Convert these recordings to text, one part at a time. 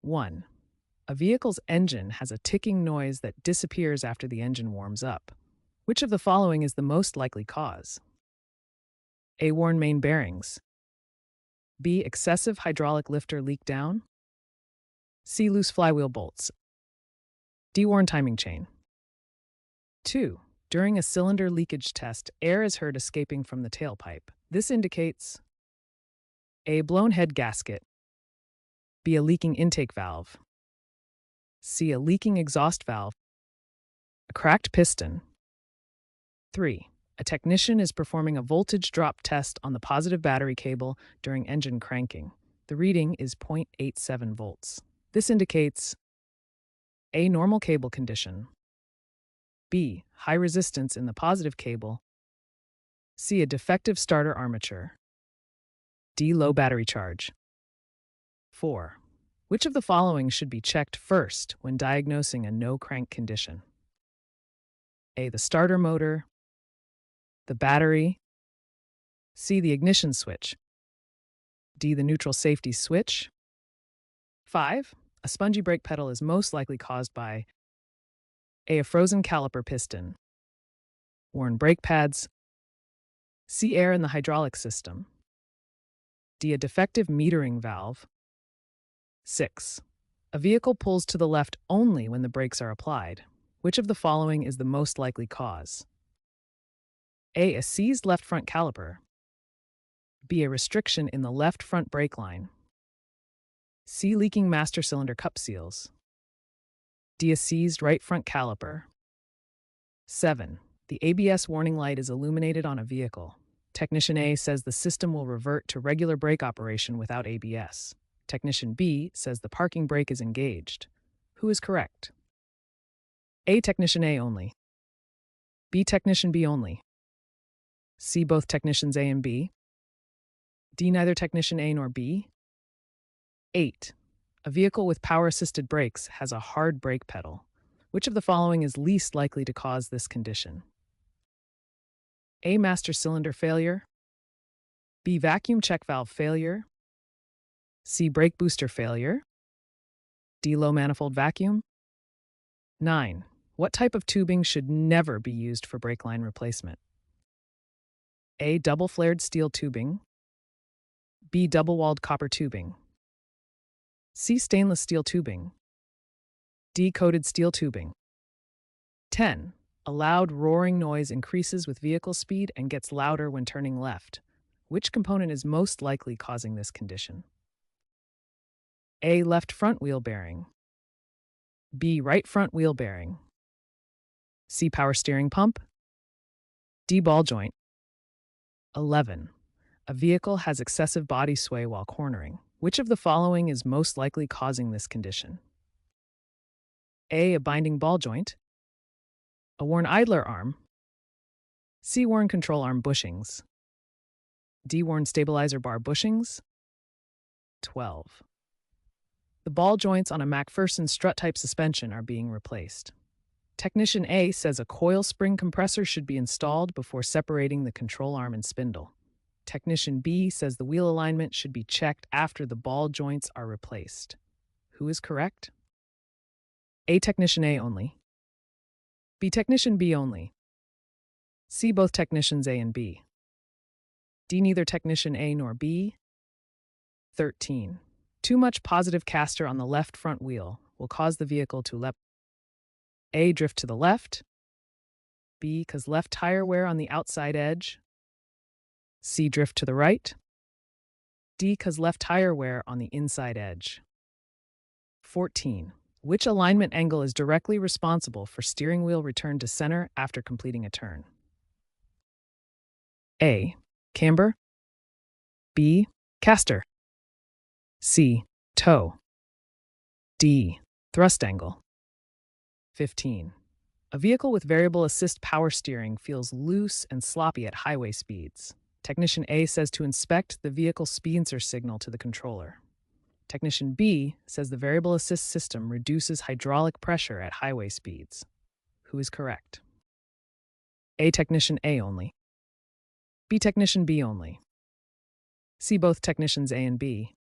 1. A vehicle's engine has a ticking noise that disappears after the engine warms up. Which of the following is the most likely cause? A. Worn main bearings. B. Excessive hydraulic lift or leak down. C. Loose flywheel bolts. D. Worn timing chain. 2. During a cylinder leakage test, air is heard escaping from the tailpipe. This indicates A. Blown head gasket. B. A leaking intake valve. C. A leaking exhaust valve. A cracked piston. 3. A technician is performing a voltage drop test on the positive battery cable during engine cranking. The reading is 0.87 volts. This indicates A. Normal cable condition. B. High resistance in the positive cable. C. A defective starter armature. D. Low battery charge. 4. Which of the following should be checked first when diagnosing a no-crank condition? A. The starter motor. The battery. C. The ignition switch. D. The neutral safety switch. 5. A spongy brake pedal is most likely caused by A. A frozen caliper piston. Worn brake pads. C. Air in the hydraulic system. D. A defective metering valve. 6. A vehicle pulls to the left only when the brakes are applied. Which of the following is the most likely cause? A. A seized left front caliper. B. A restriction in the left front brake line. C. Leaking master cylinder cup seals. D. A seized right front caliper. 7. The ABS warning light is illuminated on a vehicle. Technician A says the system will revert to regular brake operation without ABS. Technician B says the parking brake is engaged. Who is correct? A. Technician A only. B. Technician B only. C. Both technicians A and B. D. Neither technician A nor B. 8. A vehicle with power-assisted brakes has a hard brake pedal. Which of the following is least likely to cause this condition? A. Master cylinder failure. B. Vacuum check valve failure. C. Brake booster failure. D. Low manifold vacuum. 9. What type of tubing should never be used for brake line replacement? A. Double-flared steel tubing. B. Double-walled copper tubing. C. Stainless steel tubing. D. Coated steel tubing. 10. A loud roaring noise increases with vehicle speed and gets louder when turning left. Which component is most likely causing this condition? A. Left front wheel bearing. B. Right front wheel bearing. C. Power steering pump. D. Ball joint. 11. A vehicle has excessive body sway while cornering. Which of the following is most likely causing this condition? A. A binding ball joint. A worn idler arm. C. Worn control arm bushings. D. Worn stabilizer bar bushings. 12. The ball joints on a MacPherson strut-type suspension are being replaced. Technician A says a coil spring compressor should be installed before separating the control arm and spindle. Technician B says the wheel alignment should be checked after the ball joints are replaced. Who is correct? A. Technician A only. B. Technician B only. C. Both technicians A and B. D. Neither technician A nor B. 13. Too much positive caster on the left front wheel will cause the vehicle to A. Drift to the left. B. Cause left tire wear on the outside edge. C. Drift to the right. D. Cause left tire wear on the inside edge. 14. Which alignment angle is directly responsible for steering wheel return to center after completing a turn? A. Camber. B. Caster. C. Toe. D. Thrust angle. 15. A vehicle with variable assist power steering feels loose and sloppy at highway speeds. Technician A says to inspect the vehicle speed sensor signal to the controller. Technician B says the variable assist system reduces hydraulic pressure at highway speeds. Who is correct? A. Technician A only. B. Technician B only. C. Both technicians A and B.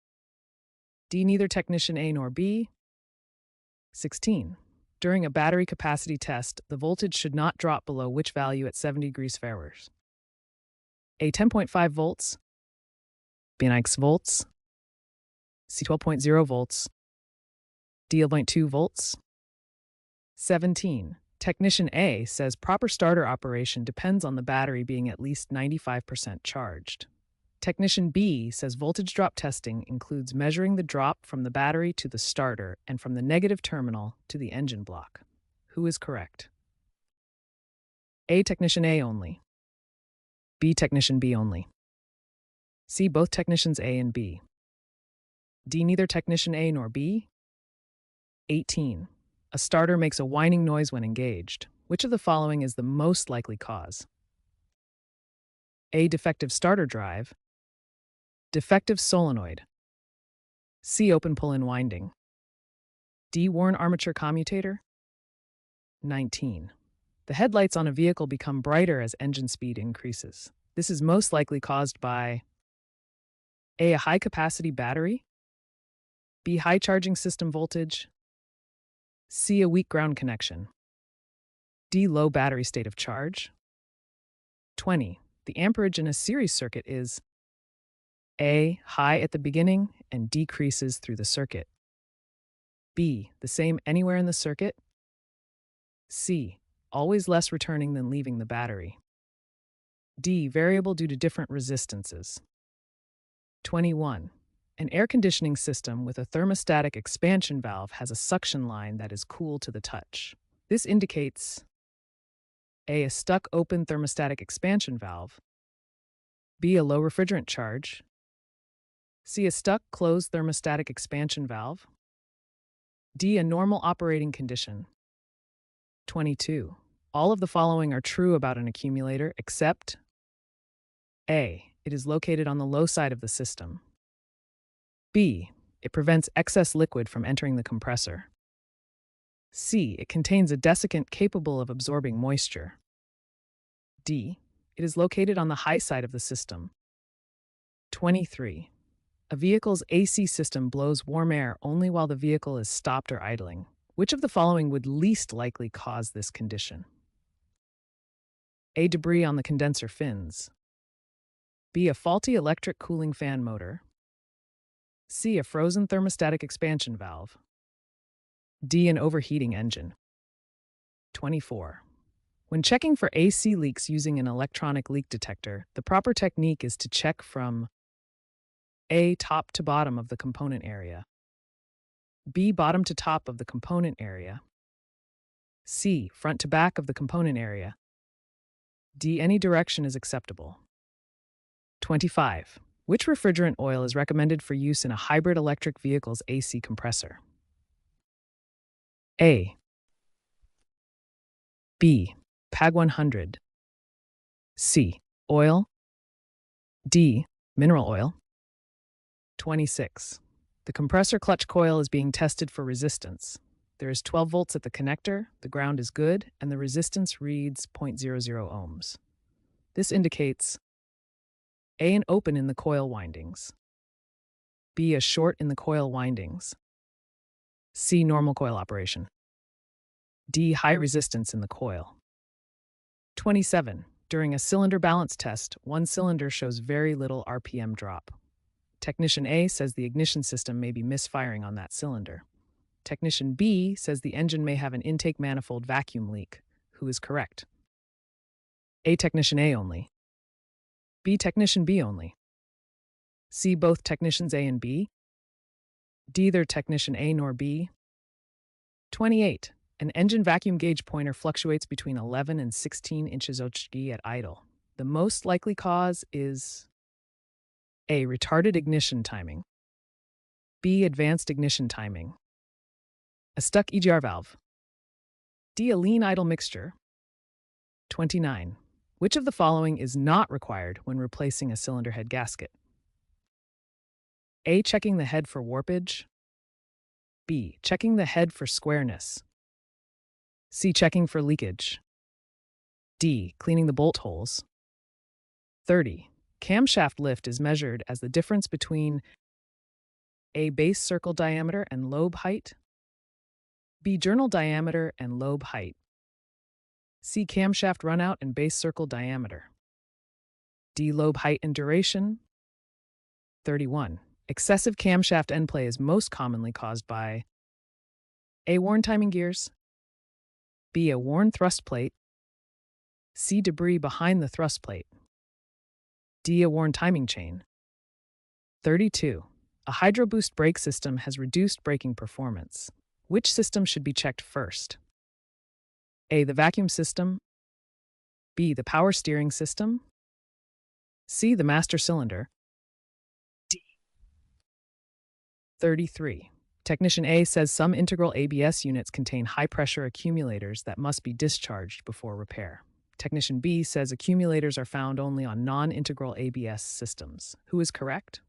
D. Neither technician A nor B. 16. During a battery capacity test, the voltage should not drop below which value at 70 degrees Fahrenheit? A. 10.5 volts, B. 9 volts, C. 12.0 volts, D. 11.2 volts. 17. Technician A says proper starter operation depends on the battery being at least 95% charged. Technician B says voltage drop testing includes measuring the drop from the battery to the starter and from the negative terminal to the engine block. Who is correct? A. Technician A only. B. Technician B only. C. Both technicians A and B. D. Neither technician A nor B. 18. A starter makes a whining noise when engaged. Which of the following is the most likely cause? A. Defective starter drive. Defective solenoid. C. Open pull-in winding. D. Worn armature commutator. 19. The headlights on a vehicle become brighter as engine speed increases. This is most likely caused by A. A high-capacity battery. B. High charging system voltage. C. A weak ground connection. D. Low battery state of charge. 20. The amperage in a series circuit is A. High at the beginning and decreases through the circuit. B. The same anywhere in the circuit. C. Always less returning than leaving the battery. D. Variable due to different resistances. 21. An air conditioning system with a thermostatic expansion valve has a suction line that is cool to the touch. This indicates A. A stuck open thermostatic expansion valve. B. A low refrigerant charge. C. A stuck closed thermostatic expansion valve. D. A normal operating condition. 22. All of the following are true about an accumulator except A. It is located on the low side of the system. B. It prevents excess liquid from entering the compressor. C. It contains a desiccant capable of absorbing moisture. D. It is located on the high side of the system. 23. A vehicle's AC system blows warm air only while the vehicle is stopped or idling. Which of the following would least likely cause this condition? A. Debris on the condenser fins. B. A faulty electric cooling fan motor. C. A frozen thermostatic expansion valve. D. An overheating engine. 24. When checking for AC leaks using an electronic leak detector, the proper technique is to check from A. Top to bottom of the component area. B. Bottom to top of the component area. C. Front to back of the component area. D. Any direction is acceptable. 25. Which refrigerant oil is recommended for use in a hybrid electric vehicle's AC compressor? A. B. PAG 100. C. Oil. D. Mineral oil. 26. The compressor clutch coil is being tested for resistance. There is 12 volts at the connector, the ground is good, and the resistance reads 0.00 ohms. This indicates A. An open in the coil windings. B. A short in the coil windings. C. Normal coil operation. D. High resistance in the coil. 27. During a cylinder balance test, one cylinder shows very little RPM drop. Technician A says the ignition system may be misfiring on that cylinder. Technician B says the engine may have an intake manifold vacuum leak. Who is correct? A. Technician A only. B. Technician B only. C. Both technicians A and B. D. Neither technician A nor B. 28. An engine vacuum gauge pointer fluctuates between 11 and 16 inches OHG at idle. The most likely cause is A. Retarded ignition timing. B. Advanced ignition timing. A stuck EGR valve. D. A lean idle mixture. 29. Which of the following is not required when replacing a cylinder head gasket? A. Checking the head for warpage. B. Checking the head for squareness. C. Checking for leakage. D. Cleaning the bolt holes. 30. Camshaft lift is measured as the difference between A. Base circle diameter and lobe height. B. Journal diameter and lobe height. C. Camshaft runout and base circle diameter. D. Lobe height and duration. 31. Excessive camshaft end play is most commonly caused by A. Worn timing gears. B. A worn thrust plate. C. Debris behind the thrust plate. D. A worn timing chain. 32. A hydro boost brake system has reduced braking performance. Which system should be checked first? A. The vacuum system. B. The power steering system. C. The master cylinder. D. 33. Technician A says some integral ABS units contain high-pressure accumulators that must be discharged before repair. Technician B says accumulators are found only on non-integral ABS systems. Who is correct?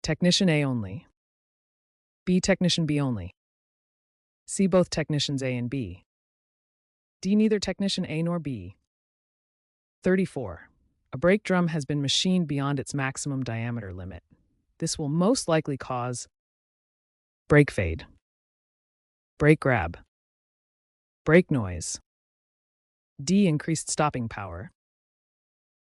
Technician A only. B. Technician B only. C. Both technicians A and B. D. Neither technician A nor B. 34. A brake drum has been machined beyond its maximum diameter limit. This will most likely cause brake fade, brake grab, brake noise. D. Increased stopping power.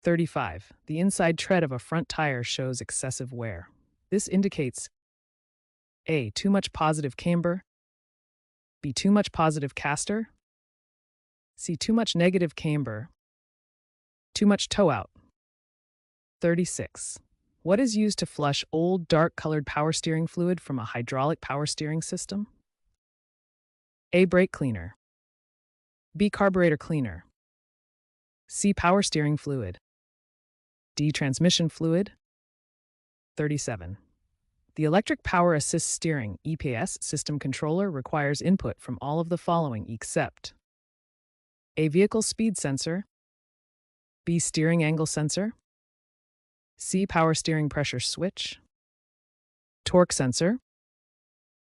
35. The inside tread of a front tire shows excessive wear. This indicates A. Too much positive camber. B. Too much positive caster. C. Too much negative camber. Too much toe out. 36. What is used to flush old, dark-colored power steering fluid from a hydraulic power steering system? A. Brake cleaner. B. Carburetor cleaner. C. Power steering fluid. D. Transmission fluid. 37. The Electric Power Assist Steering (EPS) system controller requires input from all of the following except A. Vehicle speed sensor. B. Steering angle sensor. C. Power steering pressure switch. Torque sensor.